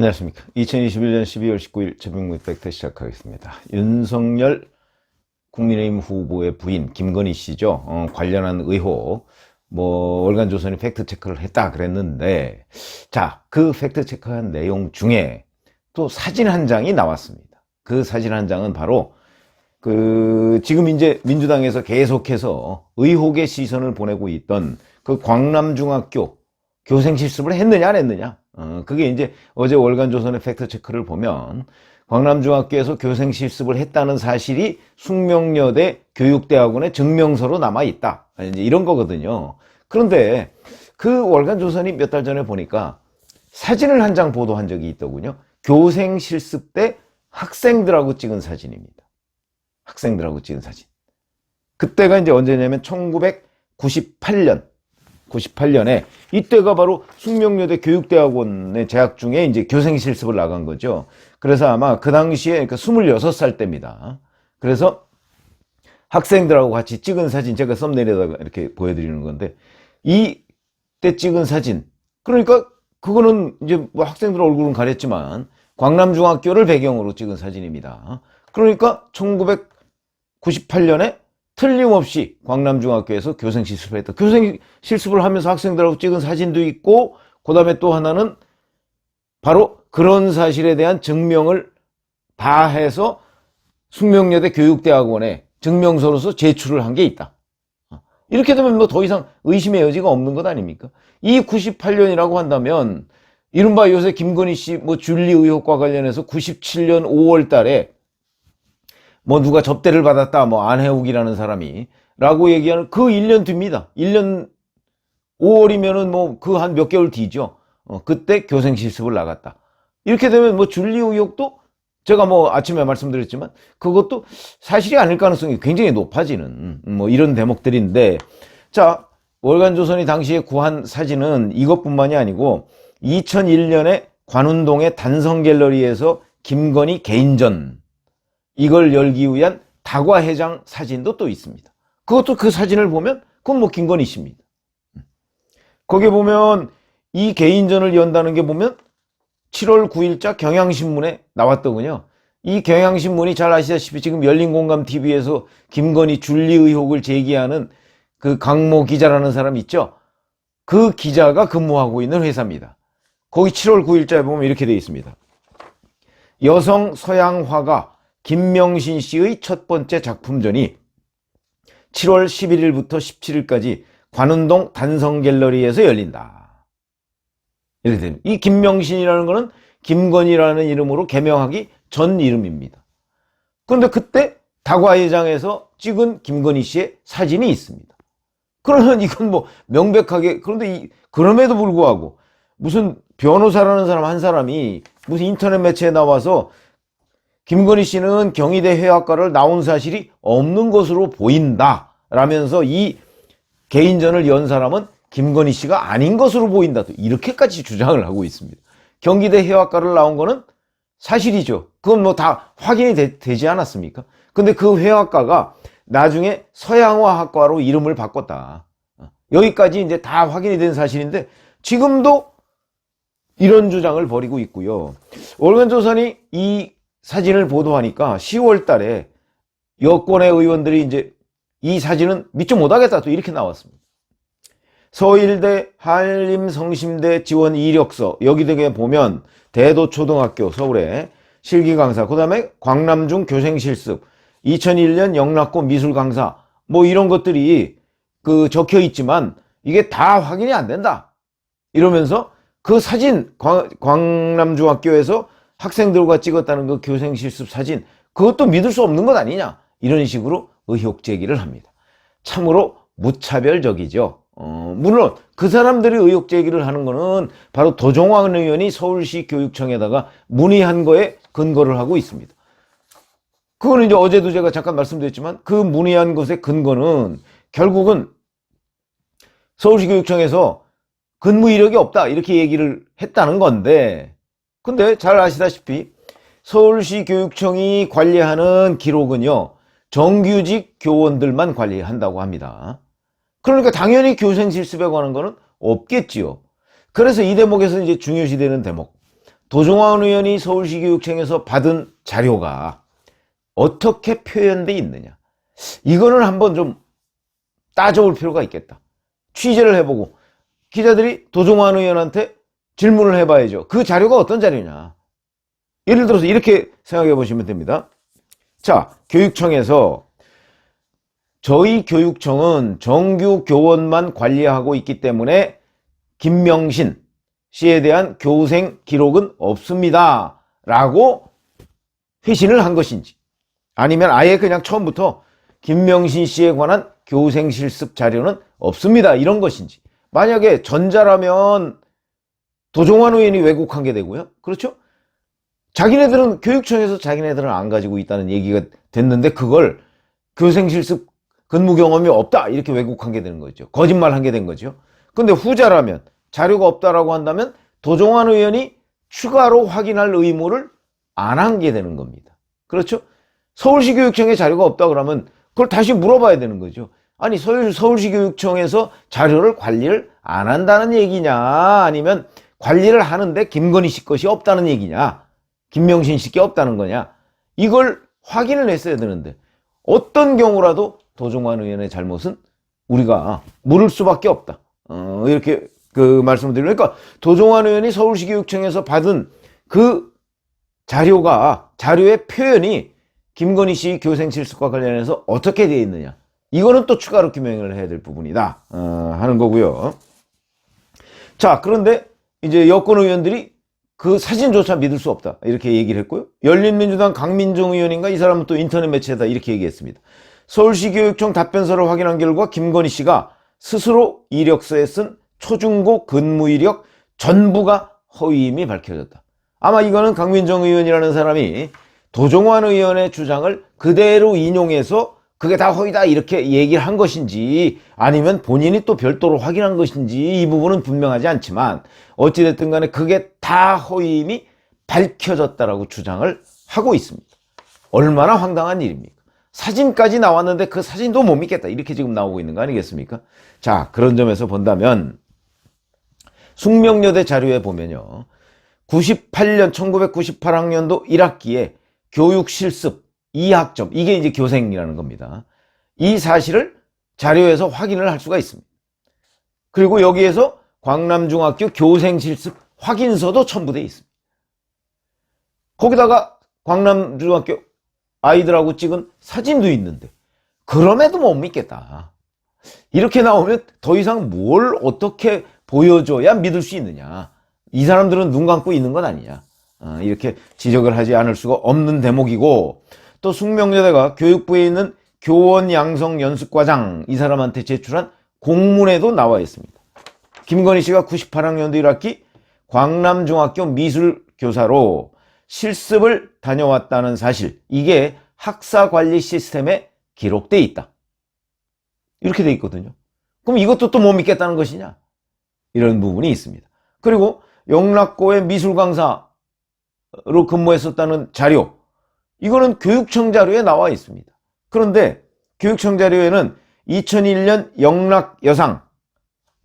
안녕하십니까. 2021년 12월 19일 최병무의 팩트 시작하겠습니다. 윤석열 국민의힘 후보의 부인 김건희 씨죠. 관련한 의혹, 월간조선이 팩트체크를 했다 그랬는데, 자, 그 팩트체크한 내용 중에 또 사진 한 장이 나왔습니다. 그 사진 한 장은 바로 지금 이제 민주당에서 계속해서 의혹의 시선을 보내고 있던 그 광남중학교 교생 실습을 했느냐 안 했느냐. 그게 이제 어제 월간조선의 팩트체크를 보면 광남중학교에서 교생 실습을 했다는 사실이 숙명여대 교육대학원의 증명서로 남아있다. 이제 이런 거거든요. 그런데 그 월간조선이 몇 달 전에 보니까 사진을 한 장 보도한 적이 있더군요. 교생 실습 때 학생들하고 찍은 사진입니다. 학생들하고 찍은 사진. 그때가 이제 언제냐면 1998년에 이때가 바로 숙명여대 교육대학원에 재학 중에 이제 교생 실습을 나간 거죠. 그래서 아마 그 당시에 26살 때입니다. 그래서 학생들하고 같이 찍은 사진 제가 썸네일에다가 이렇게 보여드리는 건데 이때 찍은 사진 그러니까 그거는 이제 학생들 얼굴은 가렸지만 광남중학교를 배경으로 찍은 사진입니다. 그러니까 1998년에 틀림없이 광남중학교에서 교생 실습을 했다. 교생 실습을 하면서 학생들하고 찍은 사진도 있고, 그 다음에 또 하나는 바로 그런 사실에 대한 증명을 다 해서 숙명여대 교육대학원에 증명서로서 제출을 한 게 있다. 이렇게 되면 더 이상 의심의 여지가 없는 것 아닙니까? 이 98년이라고 한다면, 이른바 요새 김건희 씨 줄리 의혹과 관련해서 97년 5월 달에 누가 접대를 받았다, 안혜욱이라는 사람이, 라고 얘기하는 그 1년 뒤입니다. 1년 5월이면은 그 한 몇 개월 뒤죠. 그때 교생 실습을 나갔다. 이렇게 되면 줄리 의혹도 제가 아침에 말씀드렸지만 그것도 사실이 아닐 가능성이 굉장히 높아지는 이런 대목들인데, 자, 월간조선이 당시에 구한 사진은 이것뿐만이 아니고 2001년에 관운동의 단성갤러리에서 김건희 개인전 이걸 열기 위한 다과회장 사진도 또 있습니다. 그것도 그 사진을 보면 그건 김건희 씨입니다. 거기에 보면 이 개인전을 연다는 게 보면 7월 9일자 경향신문에 나왔더군요. 이 경향신문이 잘 아시다시피 지금 열린공감TV에서 김건희 줄리 의혹을 제기하는 그 강모 기자라는 사람 있죠. 그 기자가 근무하고 있는 회사입니다. 거기 7월 9일자에 보면 이렇게 되어 있습니다. 여성 서양 화가 김명신 씨의 첫 번째 작품전이 7월 11일부터 17일까지 관운동 단성갤러리에서 열린다. 이렇게 됩니다. 이 김명신이라는 거는 김건희라는 이름으로 개명하기 전 이름입니다. 그런데 그때 다과회장에서 찍은 김건희 씨의 사진이 있습니다. 그러면 이건 명백하게, 그런데 그럼에도 불구하고 무슨 변호사라는 사람 한 사람이 무슨 인터넷 매체에 나와서 김건희 씨는 경희대 회화과를 나온 사실이 없는 것으로 보인다 라면서 이 개인전을 연 사람은 김건희 씨가 아닌 것으로 보인다, 이렇게까지 주장을 하고 있습니다. 경희대 회화과를 나온 거는 사실이죠. 그건 다 확인이 되지 않았습니까? 근데 그 회화과가 나중에 서양화학과로 이름을 바꿨다. 여기까지 이제 다 확인이 된 사실인데 지금도 이런 주장을 벌이고 있고요. 월간조선이 이 사진을 보도하니까 10월 달에 여권의 의원들이 이제 이 사진은 믿지 못하겠다 또 이렇게 나왔습니다. 서일대, 한림성심대 지원 이력서 여기 등에 보면 대도초등학교 서울에 실기 강사, 그 다음에 광남중 교생 실습, 2001년 영락고 미술 강사 이런 것들이 적혀 있지만 이게 다 확인이 안 된다. 이러면서 그 사진 광남중학교에서 학생들과 찍었다는 그 교생 실습 사진 그것도 믿을 수 없는 것 아니냐, 이런 식으로 의혹 제기를 합니다. 참으로 무차별적이죠. 물론 그 사람들이 의혹 제기를 하는 거는 바로 도종환 의원이 서울시 교육청에다가 문의한 거에 근거를 하고 있습니다. 그거는 이제 어제도 제가 잠깐 말씀드렸지만 그 문의한 것의 근거는 결국은 서울시 교육청에서 근무 이력이 없다 이렇게 얘기를 했다는 건데, 근데 잘 아시다시피 서울시 교육청이 관리하는 기록은요 정규직 교원들만 관리한다고 합니다. 그러니까 당연히 교생 실습에 관한 거는 없겠지요. 그래서 이 대목에서 이제 중요시되는 대목, 도종환 의원이 서울시 교육청에서 받은 자료가 어떻게 표현되어 있느냐. 이거는 한번 좀 따져볼 필요가 있겠다. 취재를 해보고 기자들이 도종환 의원한테 질문을 해봐야죠. 그 자료가 어떤 자료냐. 예를 들어서 이렇게 생각해 보시면 됩니다. 자, 교육청에서 저희 교육청은 정규 교원만 관리하고 있기 때문에 김명신 씨에 대한 교생 기록은 없습니다. 라고 회신을 한 것인지, 아니면 아예 그냥 처음부터 김명신 씨에 관한 교생 실습 자료는 없습니다. 이런 것인지. 만약에 전자라면 도종환 의원이 왜곡한 게 되고요. 그렇죠? 자기네들은 교육청에서 자기네들은 안 가지고 있다는 얘기가 됐는데 그걸 교생 실습 근무 경험이 없다 이렇게 왜곡한 게 되는 거죠. 거짓말한 게 된 거죠. 근데 후자라면 자료가 없다라고 한다면 도종환 의원이 추가로 확인할 의무를 안 한 게 되는 겁니다. 그렇죠? 서울시 교육청에 자료가 없다 그러면 그걸 다시 물어봐야 되는 거죠. 아니 서울시 교육청에서 자료를 관리를 안 한다는 얘기냐, 아니면 관리를 하는데 김건희 씨 것이 없다는 얘기냐, 김명신 씨께 없다는 거냐, 이걸 확인을 했어야 되는데 어떤 경우라도 도종환 의원의 잘못은 우리가 물을 수밖에 없다. 이렇게 말씀을 드리면, 그러니까 도종환 의원이 서울시 교육청에서 받은 그 자료의 표현이 김건희 씨 교생 실습과 관련해서 어떻게 되어 있느냐, 이거는 또 추가로 규명을 해야 될 부분이다 하는 거고요. 자, 그런데 이제 여권 의원들이 그 사진조차 믿을 수 없다 이렇게 얘기를 했고요. 열린민주당 강민정 의원인가 이 사람은 또 인터넷 매체에다 이렇게 얘기했습니다. 서울시 교육청 답변서를 확인한 결과 김건희 씨가 스스로 이력서에 쓴 초중고 근무 이력 전부가 허위임이 밝혀졌다. 아마 이거는 강민정 의원이라는 사람이 도종환 의원의 주장을 그대로 인용해서 그게 다 허위다 이렇게 얘기를 한 것인지, 아니면 본인이 또 별도로 확인한 것인지 이 부분은 분명하지 않지만 어찌됐든 간에 그게 다 허위임이 밝혀졌다라고 주장을 하고 있습니다. 얼마나 황당한 일입니까? 사진까지 나왔는데 그 사진도 못 믿겠다 이렇게 지금 나오고 있는 거 아니겠습니까? 자, 그런 점에서 본다면 숙명여대 자료에 보면요, 1998학년도 1학기에 교육실습 2학점, 이게 이제 교생이라는 겁니다. 이 사실을 자료에서 확인을 할 수가 있습니다. 그리고 여기에서 광남중학교 교생실습 확인서도 첨부되어 있습니다. 거기다가 광남중학교 아이들하고 찍은 사진도 있는데 그럼에도 못 믿겠다. 이렇게 나오면 더 이상 뭘 어떻게 보여줘야 믿을 수 있느냐. 이 사람들은 눈 감고 있는 건 아니냐. 이렇게 지적을 하지 않을 수가 없는 대목이고, 또 숙명여대가 교육부에 있는 교원 양성 연습과장 이 사람한테 제출한 공문에도 나와 있습니다. 김건희 씨가 98학년도 1학기 광남중학교 미술교사로 실습을 다녀왔다는 사실, 이게 학사관리 시스템에 기록돼 있다. 이렇게 돼 있거든요. 그럼 이것도 또 못 믿겠다는 것이냐? 이런 부분이 있습니다. 그리고 영락고의 미술 강사로 근무했었다는 자료, 이거는 교육청 자료에 나와 있습니다. 그런데 교육청 자료에는 2001년 영락여상,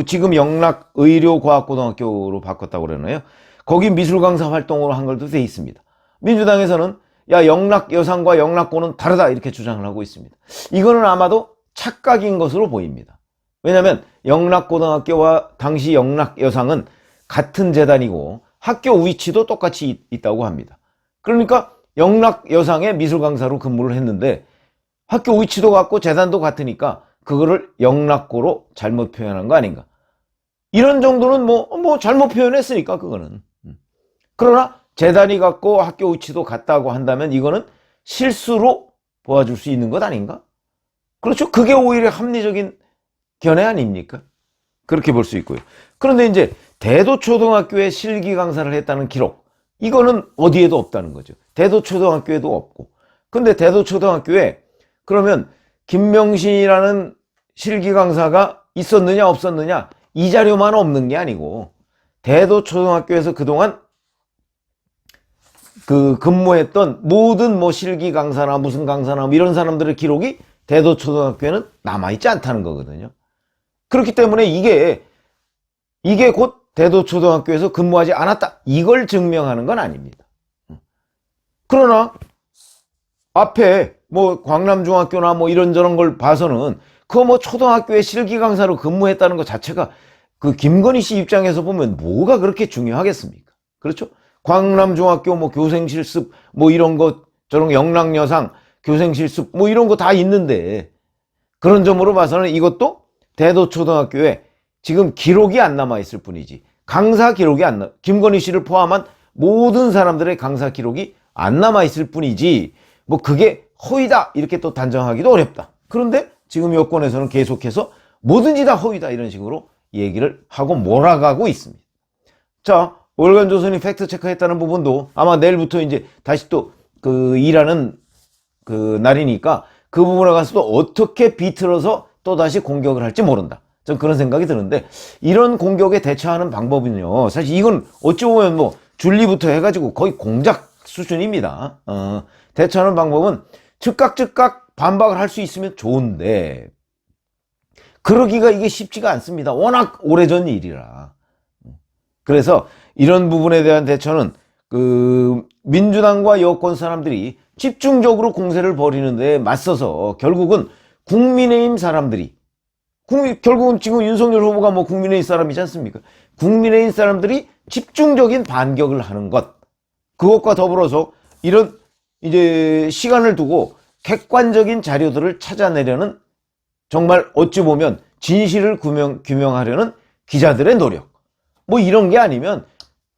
지금 영락의료과학고등학교로 바꿨다고 그러나요? 거기 미술 강사 활동으로 한 걸도 돼 있습니다. 민주당에서는 야, 영락여상과 영락고는 다르다 이렇게 주장을 하고 있습니다. 이거는 아마도 착각인 것으로 보입니다. 왜냐하면 영락고등학교와 당시 영락여상은 같은 재단이고 학교 위치도 똑같이 있다고 합니다. 그러니까 영락여상의 미술 강사로 근무를 했는데 학교 위치도 같고 재단도 같으니까 그거를 영락고로 잘못 표현한 거 아닌가. 이런 정도는 뭐 잘못 표현했으니까 그거는. 그러나 재단이 같고 학교 위치도 같다고 한다면 이거는 실수로 보아줄 수 있는 것 아닌가? 그렇죠. 그게 오히려 합리적인 견해 아닙니까? 그렇게 볼 수 있고요. 그런데 이제 대도초등학교에 실기 강사를 했다는 기록, 이거는 어디에도 없다는 거죠. 대도초등학교에도 없고. 근데 대도초등학교에 그러면 김명신이라는 실기 강사가 있었느냐 없었느냐, 이 자료만 없는 게 아니고 대도초등학교에서 그동안 근무했던 모든 실기 강사나 무슨 강사나 이런 사람들의 기록이 대도초등학교에는 남아있지 않다는 거거든요. 그렇기 때문에 이게 곧 대도초등학교에서 근무하지 않았다. 이걸 증명하는 건 아닙니다. 그러나 앞에 뭐 광남중학교나 뭐 이런저런 걸 봐서는 그거 뭐 초등학교에 실기 강사로 근무했다는 것 자체가 그 김건희 씨 입장에서 보면 뭐가 그렇게 중요하겠습니까? 그렇죠? 광남중학교 뭐 교생실습 뭐 이런 거 저런 영락여상 교생실습 뭐 이런 거 다 있는데 그런 점으로 봐서는 이것도 대도초등학교에 지금 기록이 안 남아있을 뿐이지 강사 기록이 김건희 씨를 포함한 모든 사람들의 강사 기록이 안 남아있을 뿐이지 뭐 그게 허위다 이렇게 또 단정하기도 어렵다. 그런데 지금 여권에서는 계속해서 뭐든지 다 허위다 이런 식으로 얘기를 하고 몰아가고 있습니다. 자, 월간조선이 팩트체크했다는 부분도 아마 내일부터 이제 다시 또 그 일하는 그 날이니까 그 부분에 가서도 어떻게 비틀어서 또 다시 공격을 할지 모른다. 전 그런 생각이 드는데 이런 공격에 대처하는 방법은요. 사실 이건 어찌 보면 뭐 줄리부터 해가지고 거의 공작 수준입니다. 대처하는 방법은 즉각 반박을 할 수 있으면 좋은데 그러기가 이게 쉽지가 않습니다. 워낙 오래전 일이라. 그래서 이런 부분에 대한 대처는 그 민주당과 여권 사람들이 집중적으로 공세를 벌이는 데 맞서서 결국은 국민의힘 사람들이 결국은 지금 윤석열 후보가 뭐 국민의힘 사람이지 않습니까? 국민의힘 사람들이 집중적인 반격을 하는 것 그것과 더불어서 이런 이제 시간을 두고 객관적인 자료들을 찾아내려는 정말 어찌 보면 진실을 규명하려는 기자들의 노력 뭐 이런 게 아니면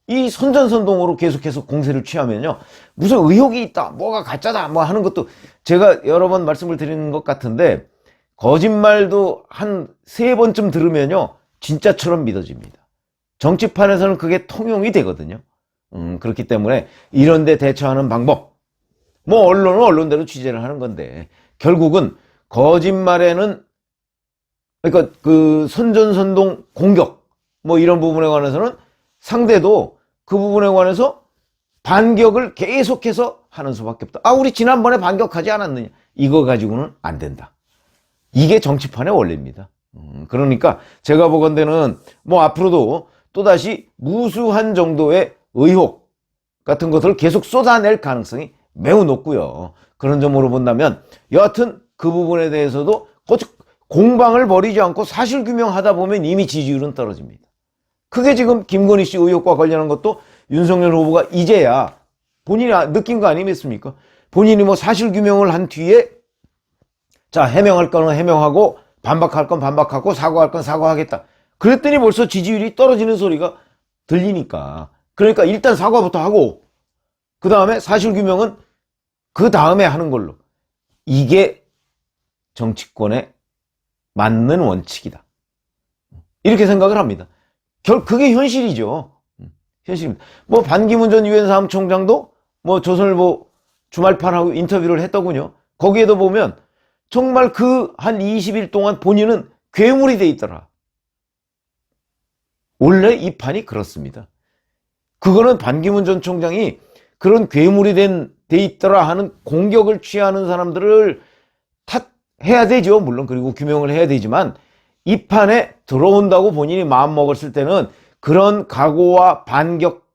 이 선전선동으로 계속해서 공세를 취하면요 무슨 의혹이 있다 뭐가 가짜다 뭐 하는 것도 제가 여러 번 말씀을 드리는 것 같은데 거짓말도 한 3번쯤 들으면요 진짜처럼 믿어집니다. 정치판에서는 그게 통용이 되거든요. 그렇기 때문에 이런 데 대처하는 방법 뭐 언론은 언론대로 취재를 하는 건데 결국은 거짓말에는 그러니까 그 선전선동 공격 뭐 이런 부분에 관해서는 상대도 그 부분에 관해서 반격을 계속해서 하는 수밖에 없다. 아 우리 지난번에 반격하지 않았느냐 이거 가지고는 안 된다. 이게 정치판의 원리입니다. 그러니까 제가 보건대는 뭐 앞으로도 또다시 무수한 정도의 의혹 같은 것을 계속 쏟아낼 가능성이 매우 높고요. 그런 점으로 본다면 여하튼 그 부분에 대해서도 공방을 벌이지 않고 사실 규명하다 보면 이미 지지율은 떨어집니다. 그게 지금 김건희 씨 의혹과 관련한 것도 윤석열 후보가 이제야 본인이 느낀 거 아니겠습니까? 본인이 뭐 사실 규명을 한 뒤에 자 해명할 거는 해명하고 반박할 건 반박하고 사과할 건 사과하겠다. 그랬더니 벌써 지지율이 떨어지는 소리가 들리니까 그러니까 일단 사과부터 하고 그 다음에 사실 규명은 그 다음에 하는 걸로 이게 정치권에 맞는 원칙이다. 이렇게 생각을 합니다. 그게 현실이죠. 현실입니다. 뭐 반기문 전 유엔 사무총장도 뭐 조선일보 주말판하고 인터뷰를 했더군요. 거기에도 보면 정말 그 한 20일 동안 본인은 괴물이 돼 있더라. 원래 이 판이 그렇습니다. 그거는 반기문 전 총장이 그런 괴물이 돼 있더라 하는 공격을 취하는 사람들을 탓해야 되죠. 물론 그리고 규명을 해야 되지만 이 판에 들어온다고 본인이 마음먹었을 때는 그런 각오와 반격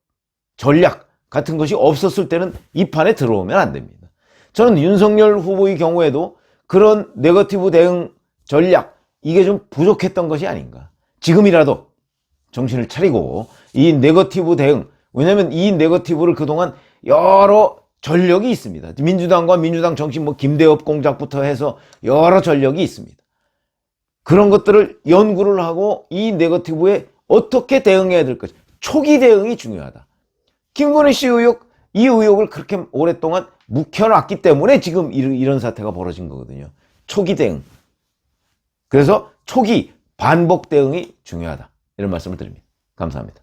전략 같은 것이 없었을 때는 이 판에 들어오면 안 됩니다. 저는 윤석열 후보의 경우에도 그런 네거티브 대응 전략 이게 좀 부족했던 것이 아닌가. 지금이라도 정신을 차리고 이 네거티브 대응 왜냐하면 이 네거티브를 그동안 여러 전력이 있습니다. 민주당과 민주당 정신 뭐 김대엽 공작부터 해서 여러 전력이 있습니다. 그런 것들을 연구를 하고 이 네거티브에 어떻게 대응해야 될 것인가. 초기 대응이 중요하다. 김건희 씨 의혹, 이 의혹을 그렇게 오랫동안 묵혀놨기 때문에 지금 이런 사태가 벌어진 거거든요. 초기 대응. 그래서 초기 반복 대응이 중요하다. 이런 말씀을 드립니다. 감사합니다.